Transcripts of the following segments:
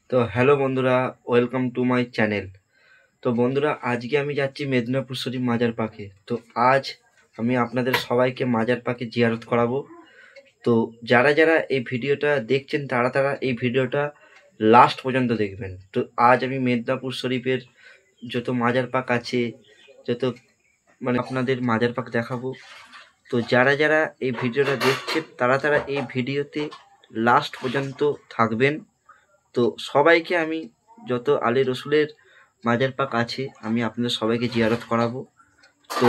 তো হ্যালো বন্ধুরা, welcome to my channel. তো বন্ধুরা, আজকে আমি যাচ্ছি মেদিনীপুর শরীফ মাজার পাকে। তো আজ আমি আপনাদের সবাইকে মাজার পাকে জিয়ারত করাবো। তো যারা যারা এই ভিডিওটা দেখছেন তারা তারা এই ভিডিওটা লাস্ট পর্যন্ত দেখবেন। তো আজ আমি মেদিনীপুর শরীফের যত মাজার পাক আছে, যত আপনাদের মাজার পাক দেখাবো। তো যারা যারা এই ভিডিওটা দেখছেন তারা তারা এই ভিডিওতে লাস্ট পর্যন্ত থাকবেন। তো সবাইকে আমি যত আলী রসুলের মাজার পাক আছে আমি আপনাদের সবাইকে জিয়ারত করাবো। তো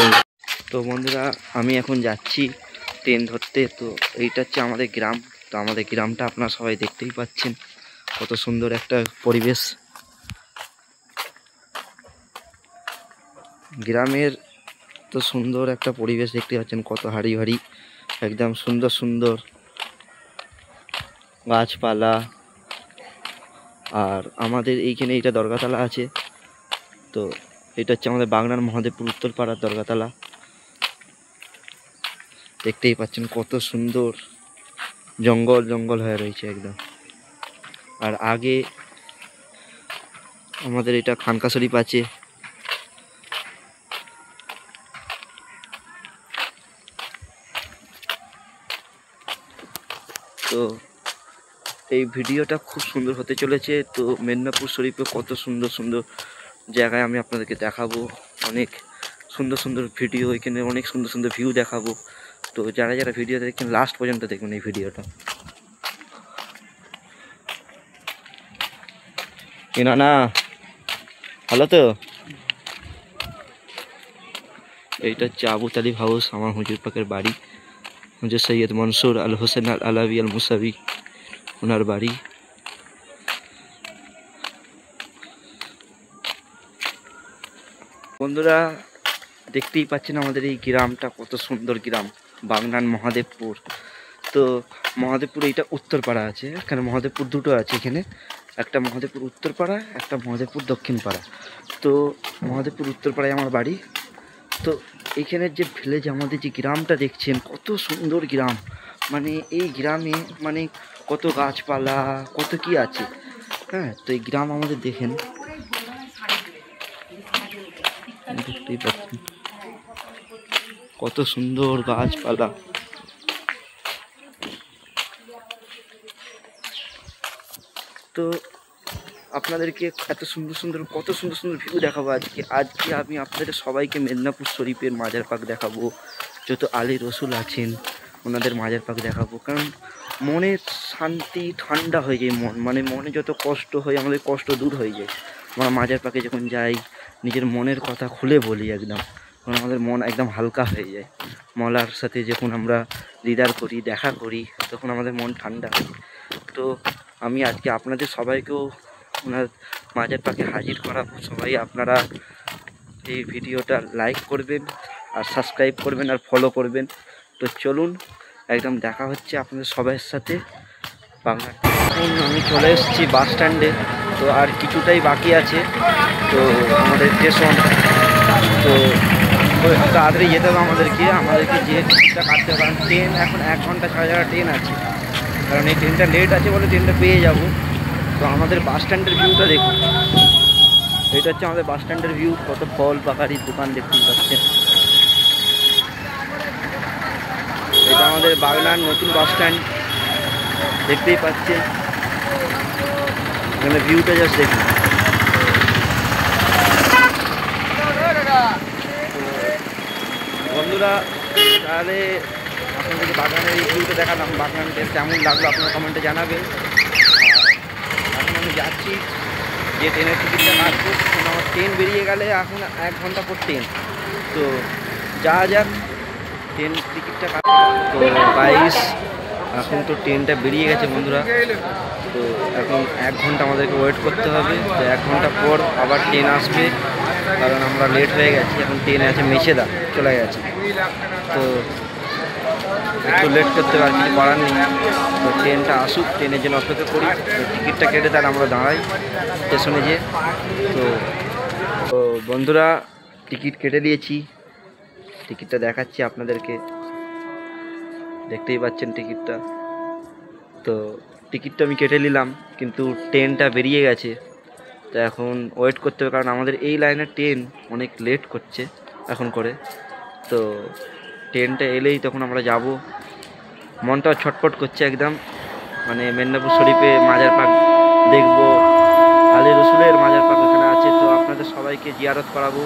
তো বন্ধুরা, আমি এখন যাচ্ছি ট্রেন ধরতে। তো এইটা হচ্ছে আমাদের গ্রাম। তো আমাদের গ্রামটা আপনারা সবাই দেখতেই পাচ্ছেন, কত সুন্দর একটা পরিবেশ। গ্রামের তো সুন্দর একটা পরিবেশ দেখতে পাচ্ছেন, কত হাড়ি ভাড়ি, একদম সুন্দর সুন্দর গাছপালা। আর আমাদের এইখানে এইটা দরগাতলা আছে। তো এটা হচ্ছে আমাদের বাগনান মহাদেবপুর উত্তরপাড়ার দরগাতলা। দেখতেই পাচ্ছেন কত সুন্দর জঙ্গল জঙ্গল হয়ে রয়েছে একদম। আর আগে আমাদের এটা খানকা শরীফ আছে। তো এই ভিডিওটা খুব সুন্দর হতে চলেছে। তো মেদিনীপুর শরীফে কত সুন্দর সুন্দর জায়গায় আমি আপনাদেরকে দেখাবো। অনেক সুন্দর সুন্দর ভিডিও, এখানে অনেক সুন্দর সুন্দর ভিউ দেখাবো। তো যারা যারা ভিডিও দেখছেন লাস্ট পর্যন্ত দেখবেন এই ভিডিওটা। কিনা না ভালো তো। এইটা হচ্ছে আবু তালিব হাউস, আমার হুজুর পাকের বাড়ি। হুজুর সৈয়দ মনসুর আল হোসেন আল আলাবি আল মুসাবি, ওনার বাড়ি। বন্ধুরা, দেখতেই পাচ্ছেন আমাদের এই গ্রামটা কত সুন্দর গ্রাম, বাগনান মহাদেবপুর। তো মহাদেবপুর এইটা উত্তরপাড়া আছে, এখানে মহাদেবপুর দুটো আছে এখানে, একটা মহাদেবপুর উত্তরপাড়া, একটা মহাদেবপুর দক্ষিণপাড়া। তো মহাদেবপুর উত্তরপাড়ায় আমার বাড়ি। তো এইখানের যে ভিলেজ, আমাদের যে গ্রামটা দেখছেন কত সুন্দর গ্রাম। মানে এই গ্রামে মানে কত গাছপালা, কত কি আছে। হ্যাঁ, তো এই গ্রাম আমাদের দেখেন, দেখতেই পাচ্ছেন কত সুন্দর গাছপালা। তো আপনাদেরকে এত সুন্দর সুন্দর, কত সুন্দর সুন্দর ভিউ দেখাবো আজকে। আজকে আমি আপনাদের সবাইকে মেদিনীপুর শরীফের মাজার পাক দেখাবো, যত আলী রসুল আছেন ওনাদের মাজার পাক দেখাবো। কারণ মনের শান্তি, ঠান্ডা হয়ে যায় মন, মানে মনে যত কষ্ট হয় আমাদের কষ্ট দূর হয়ে যায়। আমরা মাজার পাকে যখন যাই, নিজের মনের কথা খুলে বলি একদম, তখন আমাদের মন একদম হালকা হয়ে যায়। মলার সাথে যখন আমরা দিদার করি, দেখা করি, তখন আমাদের মন ঠান্ডা হয়। তো আমি আজকে আপনাদের সবাইকেও ওনার মাজার পাকে হাজির করাবো। সবাই আপনারা এই ভিডিওটা লাইক করবেন আর সাবস্ক্রাইব করবেন আর ফলো করবেন। তো চলুন, একদম দেখা হচ্ছে আপনাদের সবার সাথে বাংলা। আমি চলে এসেছি বাস স্ট্যান্ডে। তো আর কিছুটাই বাকি আছে, তো আমাদের স্টেশন। তো তাড়াতাড়ি যেতে হবে আমাদেরকে যে টিকিটটা কাটতে হবে। কারণ ট্রেন এখন 1 ঘন্টা 6:30 ট্রেন আছে, কারণ এই ট্রেনটা লেট আছে বলে ট্রেনটা পেয়ে যাব। তো আমাদের বাস স্ট্যান্ডের ভিউটা দেখুন, এটা হচ্ছে আমাদের বাস স্ট্যান্ডের ভিউ। কত ফল পাখারির দোকান দেখতেই পাচ্ছেন। এটা আমাদের বাগনান নতুন বাস স্ট্যান্ড, দেখতেই পাচ্ছেন। এখানে ভিউটা জাস্ট দেখুন। বন্ধুরা, তাহলে আপনাদেরকে বাগানের এই ভিউটা দেখালাম। বাগানটা কেমন লাগলো আপনারা কমেন্টে জানাবেন। এখন আমি যাচ্ছি যে ট্রেনের টিকিটটা কাটবো, কারণ আমার ট্রেন বেরিয়ে গেলে এখন 1 ঘন্টা পর ট্রেন। তো যা যাক, ট্রেন টিকিটটা কাটবো। তো গাইস, এখন তো ট্রেনটা বেরিয়ে গেছে বন্ধুরা। তো এখন 1 ঘন্টা আমাদেরকে ওয়েট করতে হবে। তো 1 ঘন্টা পর আবার ট্রেন আসবে, কারণ আমরা লেট হয়ে গেছি। এখন ট্রেন আছে মেছেদা, চলে গেছে। তো একটু লেট করতে পারি, কিছু করার নেই। তো ট্রেনটা আসুক, ট্রেনের জন্য অপেক্ষা করি। তো টিকিটটা কেটে তাহলে আমরা দাঁড়াই স্টেশনে যেয়ে। তো তো বন্ধুরা, টিকিট কেটে দিয়েছি, টিকিটটা দেখাচ্ছি আপনাদেরকে, দেখতেই পাচ্ছেন টিকিটটা। তো টিকিটটা আমি কেটে নিলাম, কিন্তু ট্রেনটা বেরিয়ে গেছে। তো এখন ওয়েট করতে হবে, কারণ আমাদের এই লাইনের ট্রেন অনেক লেট করছে এখন করে। তো ট্রেনটা এলেই তখন আমরা যাব। মনটা ছটফট করছে একদম, মানে মেদিনীপুর শরীফে মাজার পাক দেখবো, আলী রসুলের মাজার পাক এখানে আছে। তো আপনাদের সবাইকে জিয়ারত করাবো।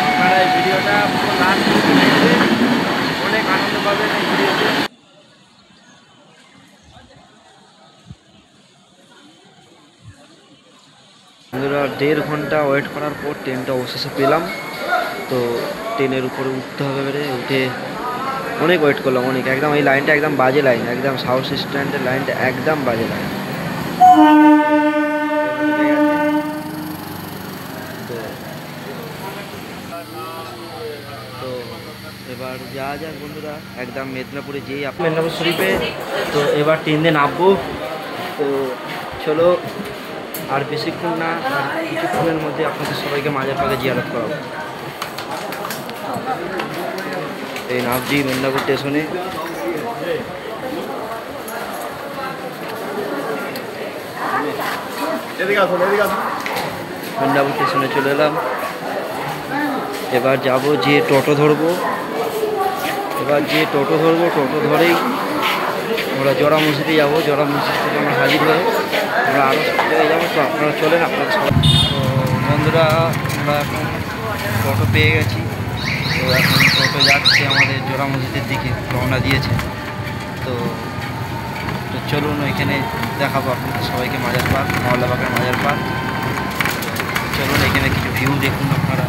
আপনারা এই ভিডিওটা পুরো লাস্ট দেখবেন, অনেক আনন্দ পাবেন এই ভিডিওতে। বন্ধুরা 1.5 ঘন্টা ওয়েট করার পর ট্রেনটা অবশেষে পেলাম। তো ট্রেনের উপরে উঠতে হবে, এবারে উঠে অনেক ওয়েট করলাম, অনেক, একদম এই লাইনটা একদম বাজে লাইন, একদম সাউথ স্ট্যান্ডের লাইনটা একদম বাজে লাইন। তো এবার যা যাক বন্ধুরা, একদম মেদিনীপুরে যেই মেদিনীপুর শরীফে। তো এবার ট্রেনে নামবো। তো চলো, আর বেশিক্ষণ না, আর কিছুক্ষণের মধ্যে আপনাদের সবাইকে মাজার পাকে জিয়ারত করাবো। এই নামজি মেদিনীপুর স্টেশনে। মেদিনীপুর স্টেশনে চলে এলাম। এবার যাব যে টোটো ধরবো, টোটো ধরেই আমরা জোড়া মসজিদে যাবো। জোড়া মসজিদ থেকে আমরা হাজির হয়ে আমরা আরও সব জায়গায় যাবো। তো আপনারা চলেন, আপনারা সব। তো বন্ধুরা, আমরা এখন টোটো পেয়ে গেছি। তো এখন টোটো যাচ্ছে আমাদের জোড়া মসজিদের দিকে, রওনা দিয়েছে। তো চলুন, এখানে দেখাবো আপনাদের সবাইকে মাজার পাক, মহল্লাবাগের মাজার পাক। চলুন, এখানে কিছু ভিউ দেখুন আপনারা।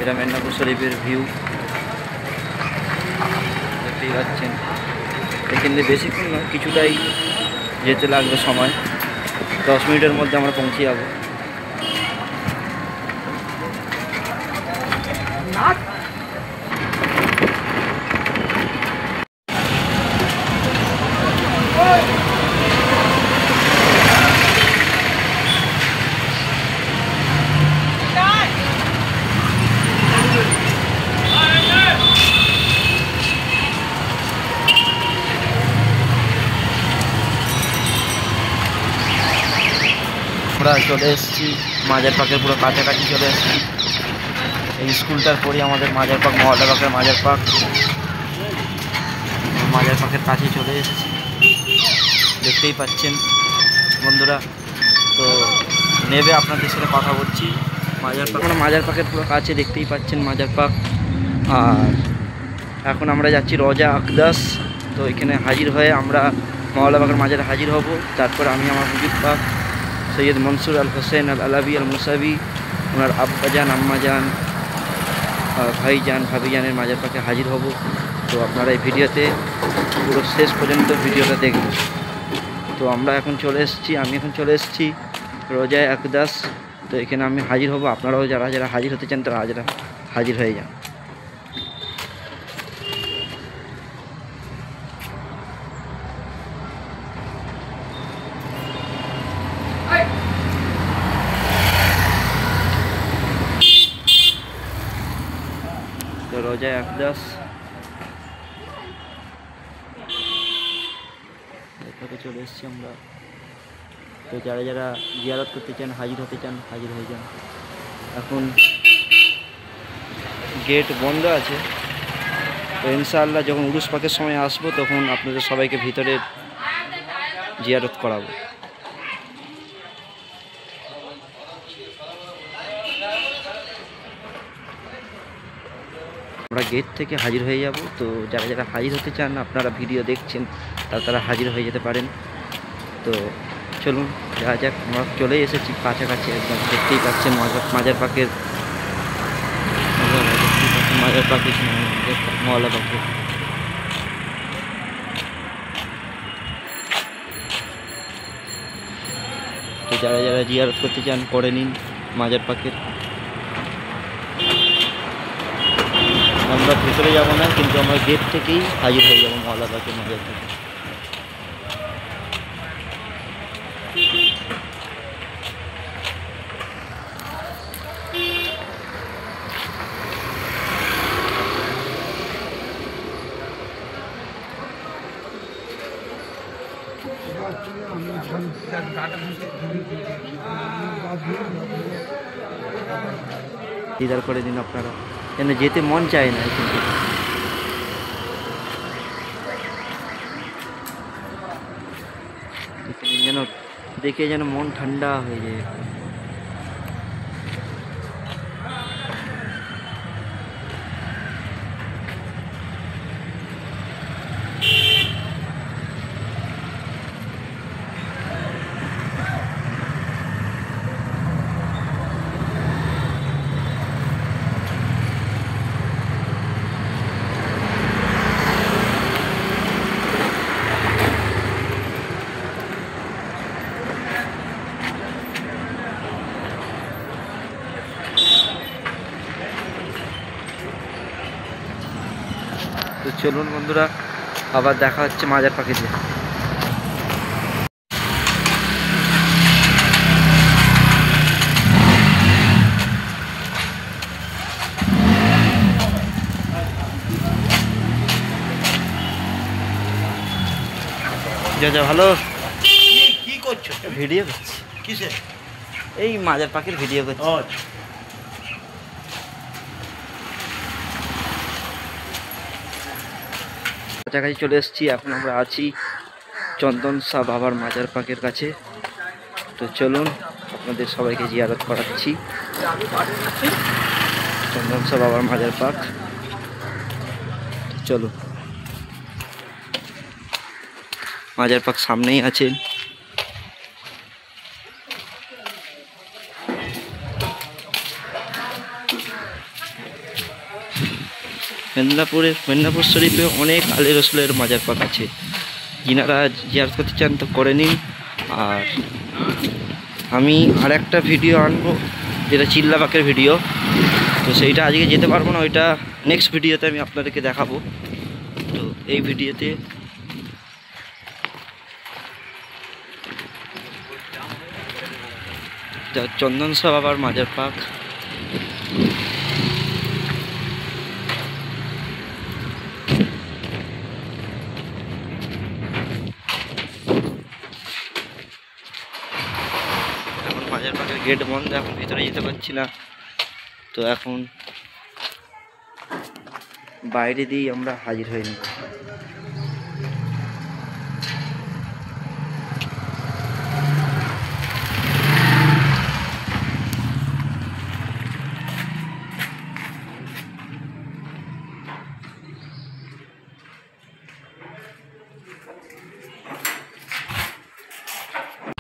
এটা মেদিনীপুর শরীফের ভিউ দেখতেই পাচ্ছেন। এখানে বেশিক্ষণ না, কিছুটাই যেতে লাগবে সময়, 10 মিনিটের মধ্যে আমরা পৌঁছে যাবো। আমরা চলে এসেছি মাজার পাকের পুরো কাছাকাছি চলে এসেছি। এই স্কুলটার পরই আমাদের মাজার পাক, মহল্লাবাগের মাজার পাক। মাজার পাকের কাছে চলে এসেছি, দেখতেই পাচ্ছেন বন্ধুরা। তো নেবে আপনাদের সাথে কথা বলছি। মাজার পাক, আমরা মাজার পাকের পুরো কাছে, দেখতেই পাচ্ছেন মাজার পাক। আর এখন আমরা যাচ্ছি রোজা আকদাস। তো এখানে হাজির হয়ে আমরা মহল্লাবাগের মাজারে হাজির হব। তারপর আমি আমার হুজুর পাক সৈয়দ মনসুর আল হোসেন আল আলাবি আল মুসাবি, ওনার আব্বাজান, আম্মাজান, ভাইজান, ভাবিজানের মাজার পাকে হাজির হব। তো আপনারা এই ভিডিওতে পুরো শেষ পর্যন্ত ভিডিওটা দেখবেন। তো আমরা এখন চলে এসেছি, আমি এখন চলে এসেছি রোজায় আকদাস। তো এখানে আমি হাজির হব। আপনারাও যারা যারা হাজির হতে চান তারা হাজির হয়ে যান। তো রোজায় আকদাস চলে এসেছি আমরা। তো যারা যারা জিয়ারত করতে চান, হাজির হতে চান, হাজির হয়ে যান। এখন গেট বন্ধ আছে। তো ইনশাআল্লাহ যখন উরুস পাকের সময় আসবো, তখন আপনাদের সবাইকে ভিতরে জিয়ারত করাবো। আমরা গেট থেকে হাজির হয়ে যাব। তো যারা যারা হাজির হতে চান, আপনারা ভিডিও দেখছেন, তারা হাজির হয়ে যেতে পারেন। তো চলুন যা যাক, আমরা চলে এসেছি কাছাকাছি একদম, দেখতেই পাচ্ছেন মাজার পাকের মহল্লা পাকে। তো যারা যারা জিয়ারত করতে চান করে নিন মাজার পাকের। আমরা ভেতরে যাব না, কিন্তু আমরা গেট থেকেই হাজির হয়ে যাবো মহল্লা পাকের মাজার পাকে। দিদার করে দিন আপনারা, যেন যেতে মন চায় না কিন্তু যেন দেখে যেন মন ঠান্ডা হয়ে যায়। তো চলুন বন্ধুরা, আবার দেখা হচ্ছে মাজার পাখিতে। যা ভালো, কি করছো? ভিডিও করছি। কিসে? এই মাজার পাখির ভিডিও করছি। কাছাকাছি চলে এসেছি, এখন আমরা আছি চন্দন শাহ বাবার মাজার পাকের কাছে। তো চলুন আপনাদের সবাইকে জিয়ারত করাচ্ছি চন্দন শাহ বাবার মাজার পাক। চলুন, মাজার পাক সামনেই আছে। মেদিনীপুর শরীফে অনেক আলী রসুলের মাজার পাক আছে, যিনারা জিয়ারত করতে চান তো করে নিন। আর আমি আর একটা ভিডিও আনবো, যেটা চিল্লা পাকের ভিডিও, তো সেইটা আজকে যেতে পারবো না, ওইটা নেক্সট ভিডিওতে আমি আপনাদেরকে দেখাবো। তো এই ভিডিওতে চন্দন শাহ বাবার মাজার পাক। এখন মাজার পাকের গেট বন্ধ, এখন ভিতরে যেতে পারছি না। তো এখন বাইরে দিয়েই আমরা হাজির হয়ে নিব।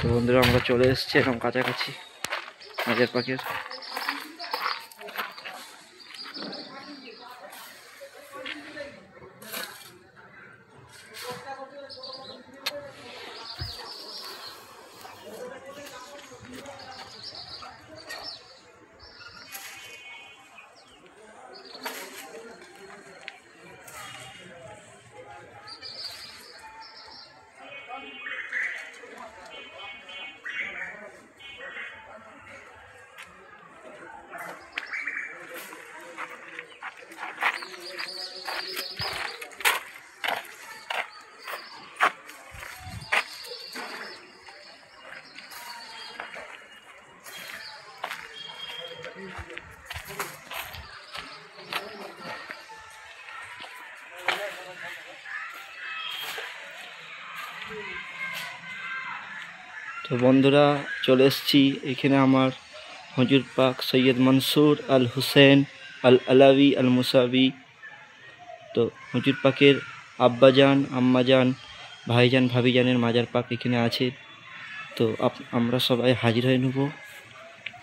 তো বন্ধুরা, আমরা চলে এসেছি এখন কাছাকাছি মাজার পাকের। তো বন্ধুরা, চলে এসেছি এখানে আমার হুজুর পাক সৈয়দ মনসুর আল হুসেন আল আলাবি আল মুসাবি। তো হুজুর পাকের আব্বাজান, আম্মাজান, ভাইজান, ভাবিজানের মাজার পাক এখানে আছে। তো আমরা সবাই হাজির হয়ে নেব।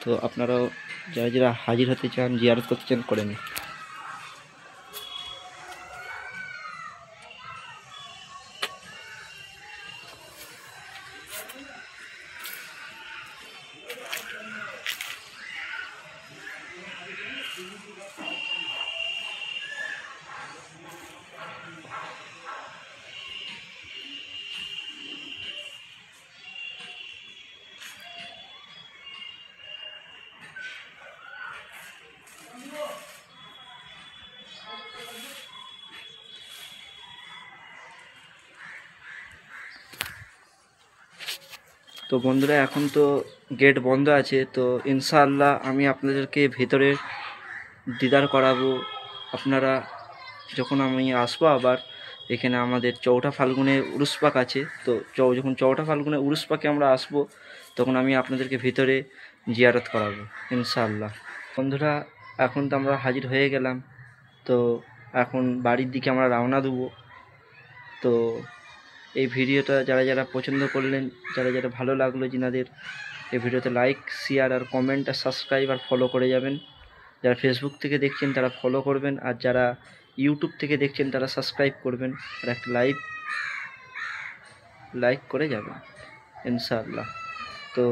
তো আপনারাও যারা যারা হাজির হতে চান, জিয়ারত করতে চান, করে নিন। তো বন্ধুরা এখন তো গেট বন্ধ আছে, তো ইনশাআল্লাহ আমি আপনাদেরকে ভেতরে দিদার করাবো। আপনারা যখন আমি আসবো আবার এখানে আমাদের চৌঠা ফাল্গুনে উরুস পাক আছে, তো যখন চৌঠা ফাল্গুনে উরুস পাকে আমরা আসবো তখন আমি আপনাদেরকে ভিতরে জিয়ারত করাবো ইনশাআল্লাহ। বন্ধুরা এখন তো আমরা হাজির হয়ে গেলাম, তো এখন বাড়ির দিকে আমরা রওনা দেবো। তো এই ভিডিওটা যারা যারা পছন্দ করলেন, যারা যারা ভালো লাগলো যিনাদের, এই ভিডিওতে লাইক, শেয়ার আর কমেন্ট আর সাবস্ক্রাইব আর ফলো করে যাবেন। যারা ফেসবুক থেকে দেখছেন তারা ফলো করবেন, আর যারা ইউটিউব থেকে দেখছেন তারা সাবস্ক্রাইব করবেন আর একটা লাইক করে যাবেন ইনশাআল্লাহ। তো